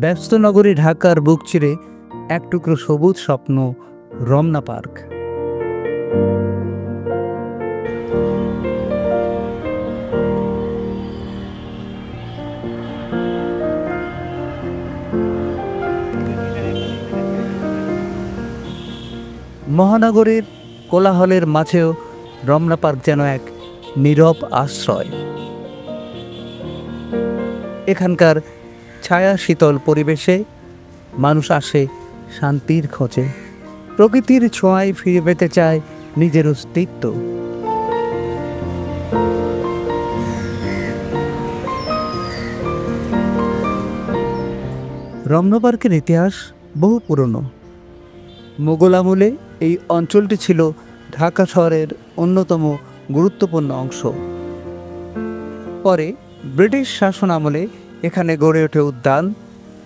ব্যস্ত নগরী ঢাকার বুক চিরে এক টুকরো সবুজ স্বপ্ন, রমনা পার্ক। মহানগরীর কোলাহলের মাঝেও রমনা পার্ক যেন এক নীরব আশ্রয়। এখানকার ছায়া শীতল পরিবেশে মানুষ আসে শান্তির খোঁজে, প্রকৃতির ছোঁয়ায় ফিরে পেতে চায় নিজের অস্তিত্ব। রমনা পার্কের ইতিহাস বহু পুরনো। মোগল আমলে এই অঞ্চলটি ছিল ঢাকা শহরের অন্যতম গুরুত্বপূর্ণ অংশ। পরে ব্রিটিশ শাসন আমলে এখানে গড়ে ওঠে উদ্যান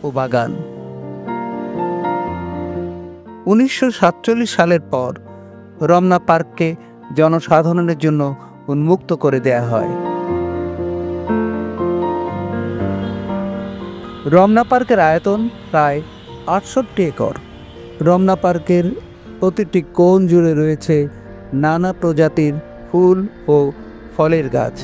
ও বাগান। 1947 সালের পর রমনা পার্ককে জনসাধারণের জন্য উন্মুক্ত করে দেয়া হয়। রমনা পার্কের আয়তন প্রায় 68 একর। রমনা পার্কের প্রতিটি কোণ জুড়ে রয়েছে নানা প্রজাতির ফুল ও ফলের গাছ।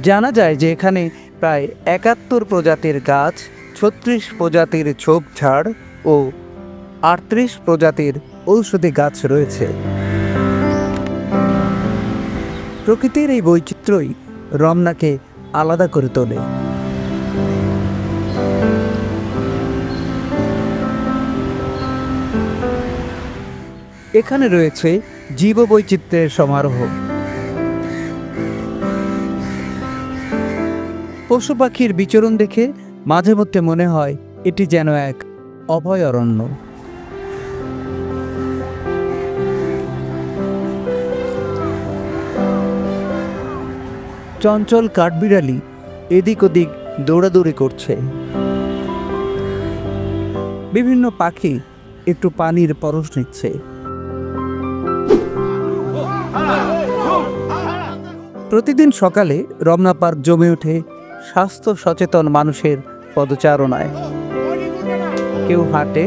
জানা যায় যে এখানে প্রায় 71 প্রজাতির গাছ, 36 প্রজাতির ঝোপঝাড় ও 38 প্রজাতির ঔষধি গাছ রয়েছে। প্রকৃতির এই বৈচিত্র্যই রমনাকে আলাদা করে তোলে। এখানে রয়েছে জীববৈচিত্র্যের সমারোহ। পশু পাখির বিচরণ দেখে মাঝে মধ্যে মনে হয় এটি যেন এক অভয়ারণ্য। চঞ্চল কাঠবিড়ালি এদিক ওদিক দৌড়াদৌড়ি করছে। বিভিন্ন পাখি একটু পানির পরশ নিচ্ছে। প্রতিদিন সকালে রমনা পার্ক জমে ওঠে স্বাস্থ্য সচেতন মানুষের পদচারণায়। কেউ হাঁটে,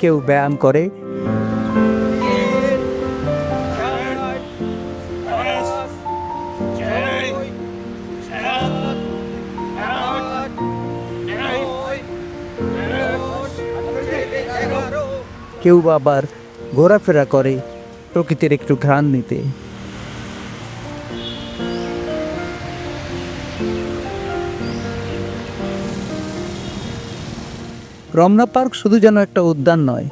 কেউ ব্যায়াম করে, কেউ আবার ঘোরাফেরা করে প্রকৃতির একটু ঘ্রাণ নিতে। রমনা পার্ক শুধু যেন একটা উদ্যান নয়,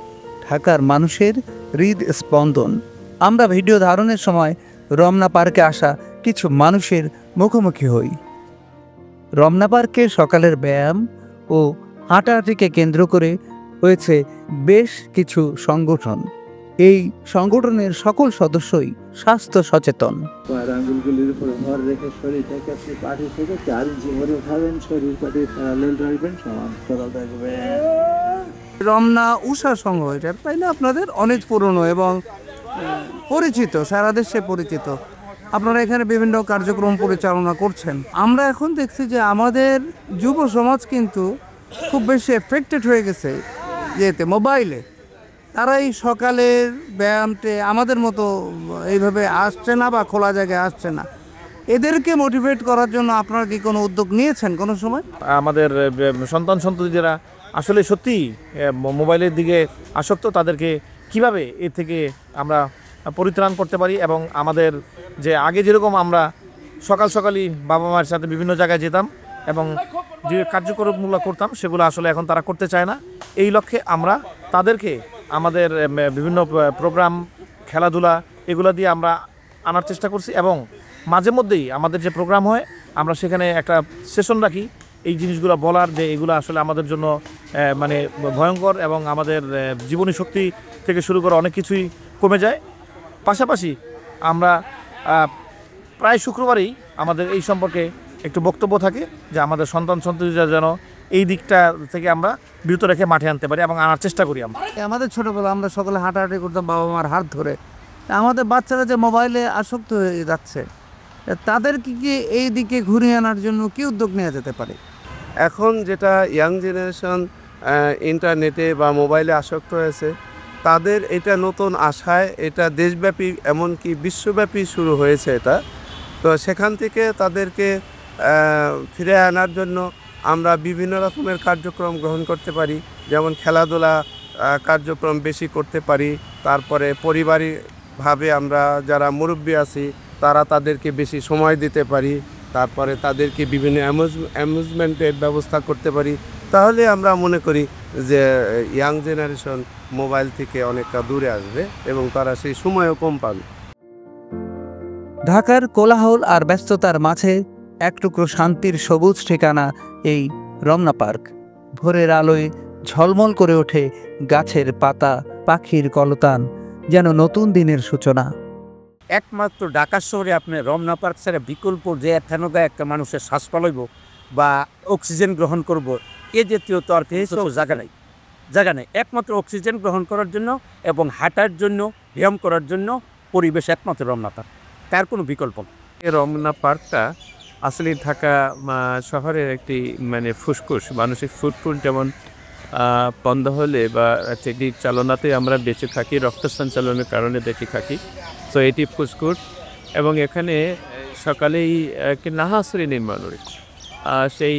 ঢাকার মানুষের হৃদ স্পন্দন। আমরা ভিডিও ধারণের সময় রমনা পার্কে আসা কিছু মানুষের মুখোমুখি হই। রমনা পার্কে সকালের ব্যায়াম ও হাঁটাহাঁটিকে কেন্দ্র করে হয়েছে বেশ কিছু সংগঠন। এই সংগঠনের সকল সদস্যই স্বাস্থ্য সচেতন। আঙ্গুলগুলির উপরে ভর রেখে শরীরটাকে আপনি পাটি থেকে 4 ইঞ্চি ভরে উঠাবেন, শরীর পাটি প্যারালাল রাখবেন, সমান সরল রাখবেন। রমনা উষা সংঘ, এটা তাই না আপনাদের অনেক পুরনো এবং পরিচিত, সারা দেশে পরিচিত। আপনারা এখানে বিভিন্ন কার্যক্রম পরিচালনা করছেন। আমরা এখন দেখছি যে আমাদের যুব সমাজ কিন্তু খুব বেশি এফেক্টেড হয়ে গেছে যেতে মোবাইলে। তারা এই সকালের ব্যায়ামতে আমাদের মতো এইভাবে আসছে না বা খোলা জায়গায় আসছে না। এদেরকে মোটিভেট করার জন্য আপনারা কি কোনো উদ্যোগ নিয়েছেন কোনো সময়? আমাদের সন্তান সন্ততি যারা আসলে সত্যি মোবাইলের দিকে আসক্ত, তাদেরকে কিভাবে এর থেকে আমরা পরিত্রাণ করতে পারি এবং আমাদের যে আগে যেরকম আমরা সকালই বাবা মায়ের সাথে বিভিন্ন জায়গায় যেতাম এবং যে কার্যক্রমগুলো করতাম সেগুলো আসলে এখন তারা করতে চায় না। এই লক্ষ্যে আমরা তাদেরকে আমাদের বিভিন্ন প্রোগ্রাম, খেলাধুলা এগুলো দিয়ে আমরা আনার চেষ্টা করছি এবং মাঝে মধ্যেই আমাদের যে প্রোগ্রাম হয় আমরা সেখানে একটা সেশন রাখি এই জিনিসগুলো বলার, যে এগুলো আসলে আমাদের জন্য মানে ভয়ঙ্কর এবং আমাদের জীবনী শক্তি থেকে শুরু করে অনেক কিছুই কমে যায়। পাশাপাশি আমরা প্রায় শুক্রবারই আমাদের এই সম্পর্কে একটু বক্তব্য থাকে যে আমাদের সন্তান সন্ততিরা যেন এই দিকটা থেকে আমরা বিরত রেখে মাঠে আনতে পারি এবং আনার চেষ্টা করি আমরা। আমাদের ছোটবেলা আমরা সকলে হাঁটাহাঁটি করতাম বাবা মার হাত ধরে। আমাদের বাচ্চারা যে মোবাইলে আসক্ত হয়ে যাচ্ছে, তাদেরকে কি এই দিকে ঘুরিয়ে আনার জন্য কি উদ্যোগ নেওয়া যেতে পারে? এখন যেটা ইয়াং জেনারেশন ইন্টারনেটে বা মোবাইলে আসক্ত হয়েছে, তাদের এটা নতুন আশায় এটা দেশব্যাপী এমনকি বিশ্বব্যাপী শুরু হয়েছে এটা। তো সেখান থেকে তাদেরকে ফিরে আনার জন্য আমরা বিভিন্ন রকমের কার্যক্রম গ্রহণ করতে পারি, যেমন খেলাধুলা কার্যক্রম বেশি করতে পারি। তারপরে পরিবারিকভাবে আমরা যারা মুরব্বী আছি তারা তাদেরকে বেশি সময় দিতে পারি। তারপরে তাদেরকে বিভিন্ন অ্যামিউজমেন্টের ব্যবস্থা করতে পারি। তাহলে আমরা মনে করি যে ইয়াং জেনারেশন মোবাইল থেকে অনেকটা দূরে আসবে এবং তারা সেই সময়ও কম পাবে। ঢাকার কোলাহল আর ব্যস্ততার মাঝে এক টুকরো শান্তির সবুজ ঠিকানা এই রমনা পার্ক। ভোরের আলোয় ঝলমল করে ওঠে গাছের পাতা, পাখির কলতান, যেন নতুন দিনের সূচনা। একমাত্র ঢাকা শহরে আপনি রমনা পার্ক ছাড়া বিকল্প যে এখানকা একটা মানুষের শ্বাস পালাইব বা অক্সিজেন গ্রহণ করব, এ জাতীয় তো আর কিছু জায়গা নেই। একমাত্র অক্সিজেন গ্রহণ করার জন্য এবং হাঁটার জন্য, ব্যায়াম করার জন্য পরিবেশ একমাত্র রমনা পার্ক, তার কোনো বিকল্প নেই। এই রমনা পার্কটা আসলে ঢাকা শহরের একটি ফুসফুস, মানসিক ফুটফুট যেমন বন্ধ হলে বা একটি চালনাতে আমরা বেঁচে থাকি, রক্ত সঞ্চালনের কারণে বেঁচে থাকি। তো এটি ফুসফুস এবং এখানে সকালেই একটি নাহা শ্রেণীর মানুষ, সেই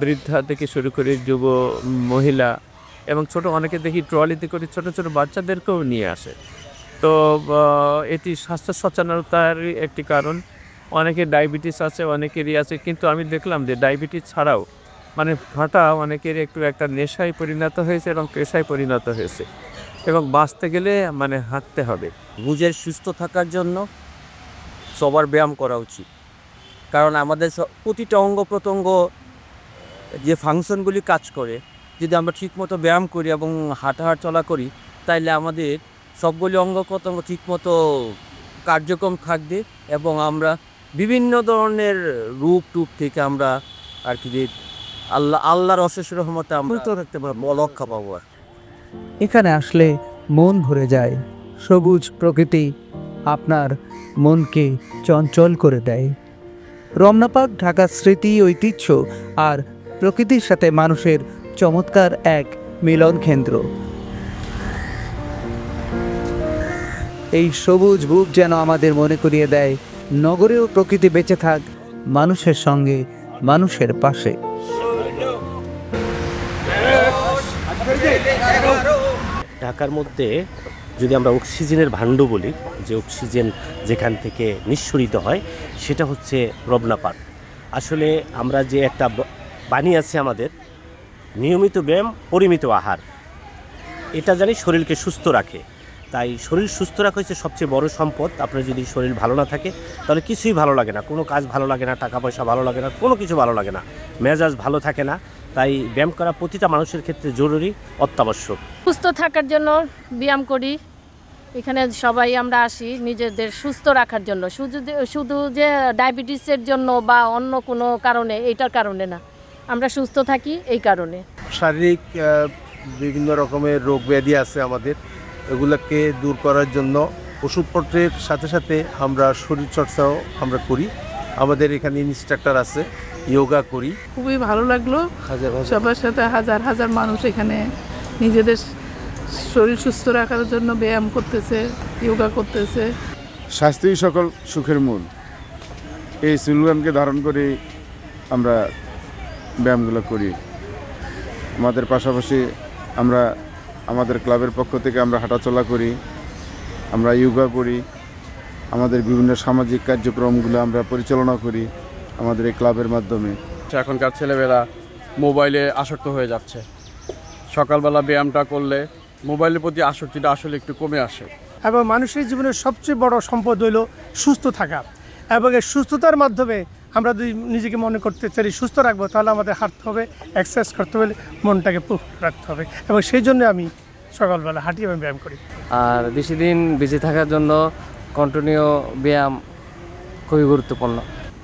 বৃদ্ধা থেকে শুরু করে যুব মহিলা এবং ছোট অনেকে দেখি ট্রলিতে করে ছোট ছোট বাচ্চাদেরকেও নিয়ে আসে। তো এটি স্বাস্থ্য সচেতনতার একটি কারণ। অনেকে ডায়াবেটিস আছে, অনেকেরই আছে, কিন্তু আমি দেখলাম যে ডায়াবেটিস ছাড়াও হাঁটা অনেকের একটু একটা নেশায় পরিণত হয়েছে এবং পেশায় পরিণত হয়েছে এবং বাঁচতে গেলে হাঁটতে হবে। নিজের সুস্থ থাকার জন্য সবার ব্যায়াম করা উচিত, কারণ আমাদের প্রতিটা অঙ্গ প্রত্যঙ্গ যে ফাংশনগুলি কাজ করে, যদি আমরা ঠিকমতো ব্যায়াম করি এবং হাঁটাহাঁট চলা করি, তাইলে আমাদের সবগুলি অঙ্গ প্রত্যঙ্গ ঠিকমতো কার্যক্রম থাকবে এবং আমরা বিভিন্ন ধরনের রূপ থেকে আমরা আর কি আল্লাহর অশেষ রহমতে আমরা থাকতে পারবো, রক্ষা পাবো। এখানে আসলে মন ভরে যায়। সবুজ প্রকৃতি আপনার মনকে চঞ্চল করে দেয়। রমনা পার্ক ঢাকার স্মৃতি, ঐতিহ্য আর প্রকৃতির সাথে মানুষের চমৎকার এক মিলন কেন্দ্র। এই সবুজ বুক যেন আমাদের মনে করিয়ে দেয় নগরেও প্রকৃতি বেঁচে থাক, মানুষের সঙ্গে, মানুষের পাশে। ঢাকার মধ্যে যদি আমরা অক্সিজেনের ভাণ্ড বলি, যে অক্সিজেন যেখান থেকে নিঃসরিত হয়, সেটা হচ্ছে রমনা পার্ক। আসলে আমরা যে একটা বাণী আছে আমাদের, নিয়মিত ব্যায়াম, পরিমিত আহার, এটা জানি শরীরকে সুস্থ রাখে। তাই শরীর সুস্থ রাখা হচ্ছে সবচেয়ে বড় সম্পদ। আপনার যদি শরীর ভালো না থাকে তাহলে কিছুই ভালো লাগে না, কোনো কাজ ভালো লাগে না, টাকা পয়সা ভালো লাগে না, কোনো কিছু ভালো লাগে না, মেজাজ ভালো থাকে না। তাই ব্যায়াম করা প্রতিটা মানুষের ক্ষেত্রে জরুরি, অত্যাবশ্যক। সুস্থ থাকার জন্য ব্যায়াম করি। এখানে সবাই আমরা আসি নিজেদের সুস্থ রাখার জন্য, শুধু যে ডায়াবেটিসের জন্য বা অন্য কোনো কারণে, এইটার কারণে না, আমরা সুস্থ থাকি এই কারণে। শারীরিক বিভিন্ন রকমের রোগ ব্যাধি আছে আমাদের, এগুলোকে দূর করার জন্য ওষুধপত্রের সাথে সাথে আমরা শরীরচর্চাও আমরা করি। আমাদের এখানে ইনস্ট্রাক্টর আছে, যোগা করি। খুবই ভালো লাগলো, সবার সাথে হাজার হাজার মানুষ এখানে নিজেদের শরীর সুস্থ রাখার জন্য ব্যায়াম করতেছে, যোগা করতেছে। স্বাস্থ্যই সকল সুখের মূল, এই স্লোগানকে ধারণ করে আমরা ব্যায়ামগুলো করি। আমাদের পাশাপাশি আমরা আমাদের ক্লাবের পক্ষ থেকে আমরা হাঁটাচলা করি, আমরা যোগা করি, আমাদের বিভিন্ন সামাজিক কার্যক্রমগুলো আমরা পরিচালনা করি আমাদের এই ক্লাবের মাধ্যমে। এখনকার ছেলেমেয়েরা মোবাইলে আসক্ত হয়ে যাচ্ছে। সকালবেলা ব্যায়ামটা করলে মোবাইলের প্রতি আসক্তিটা আসলে একটু কমে আসে। এবং মানুষের জীবনের সবচেয়ে বড় সম্পদ হইল সুস্থ থাকা, এবং এই সুস্থতার মাধ্যমে আমরা যদি নিজেকে মনে করতে চাই সুস্থ রাখবো, তাহলে আমাদের হাঁটতে হবে, এক্সারসাইজ করতে হবে, মনটাকে প্রফুল্ল রাখতে হবে, এবং সেই জন্য আমি সকালবেলা হাঁটি এবং ব্যায়াম করি। আর বেশি দিন বেঁচে থাকার জন্য কন্টিনিউ ব্যায়াম খুবই গুরুত্বপূর্ণ।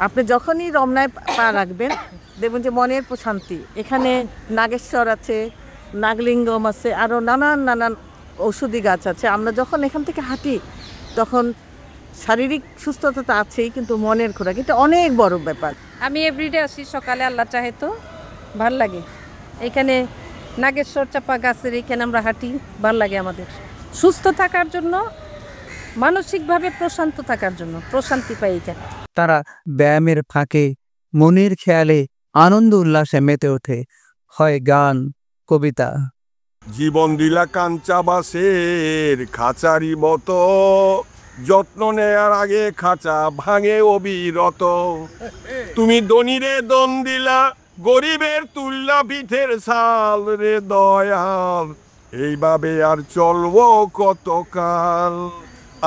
আপনি যখনই রমনায় পা রাখবেন দেখবেন যে মনের প্রশান্তি। এখানে নাগেশ্বর আছে, নাগলিঙ্গম আছে, আরও নানান ঔষধি গাছ আছে। আমরা যখন এখান থেকে হাঁটি তখন শারীরিক সুস্থতা তো আছেই, কিন্তু মনের খোরাক এটা অনেক বড় ব্যাপার। আমি এভরিডে আসি সকালে, আল্লাহ চাহে তো ভাল লাগে। এখানে নাগেশ্বর চাপা গাছের এখানে আমরা হাঁটি, ভাল লাগে আমাদের সুস্থ থাকার জন্য, মানসিকভাবে প্রশান্ত থাকার জন্য, প্রশান্তি পাই এখানে। তারা ব্যায়ামের ফাঁকে মনের খেয়ালে আনন্দ উল্লাসে মেতে ওঠে, হয় গান, কবিতা। জীবন দিলা কাঞ্চা বাসের খাঁচারি মতো, যত্ন নেয়ার আগে খাঁচা ভাঙে অবিরত। তুমি দনিরে দন দিলা, গরিবের তুল্লা পিঠের ছাল রে দয়াল। এইভাবে আর চলবো কতকাল,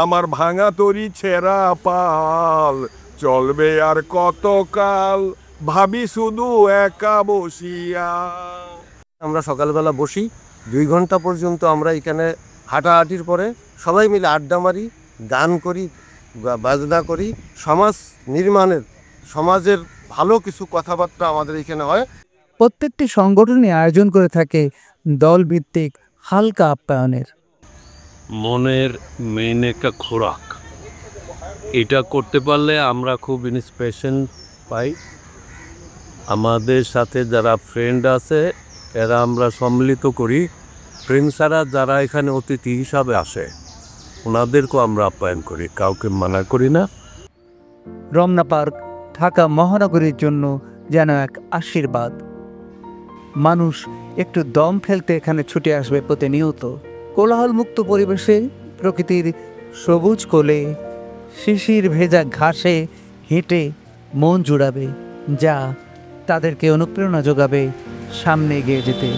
আমার ভাঙা তরি ছেঁড়া পাল। চলবে আর কতকাল, ভাবি শুধু একা বসিয়া। আমরা সকালবেলা বসি 2 ঘন্টা পর্যন্ত, আমরা এখানে হাঁটাহাঁটির পরে সবাই মিলে আড্ডা মারি, গান করি, বাজনা করি। সমাজ নির্মাণের, সমাজের ভালো কিছু কথাবার্তা আমাদের এখানে হয়। প্রত্যেকটি সংগঠনই আয়োজন করে থাকে দলভিত্তিক হালকা আপ্যায়নের। মনের মেইন একটা খোরাক, এটা করতে পারলে আমরা খুব ইন্সপিরেশন পাই। আমাদের সাথে যারা ফ্রেন্ড আছে এরা আমরা সম্মিলিত করি। ফ্রেন্ড ছাড়া যারা এখানে অতিথি হিসাবে আসে ওনাদেরকেও আমরা আপ্যায়ন করি, কাউকে মানা করি না। রমনা পার্ক ঢাকা মহানগরীর জন্য যেন এক আশীর্বাদ। মানুষ একটু দম ফেলতে এখানে ছুটে আসবে প্রতিনিয়ত। কোলাহলমুক্ত পরিবেশে, প্রকৃতির সবুজ কোলে, শিশির ভেজা ঘাসে হেঁটে মন জুড়াবে, যা তাদেরকে অনুপ্রেরণা যোগাবে সামনে এগিয়ে যেতে।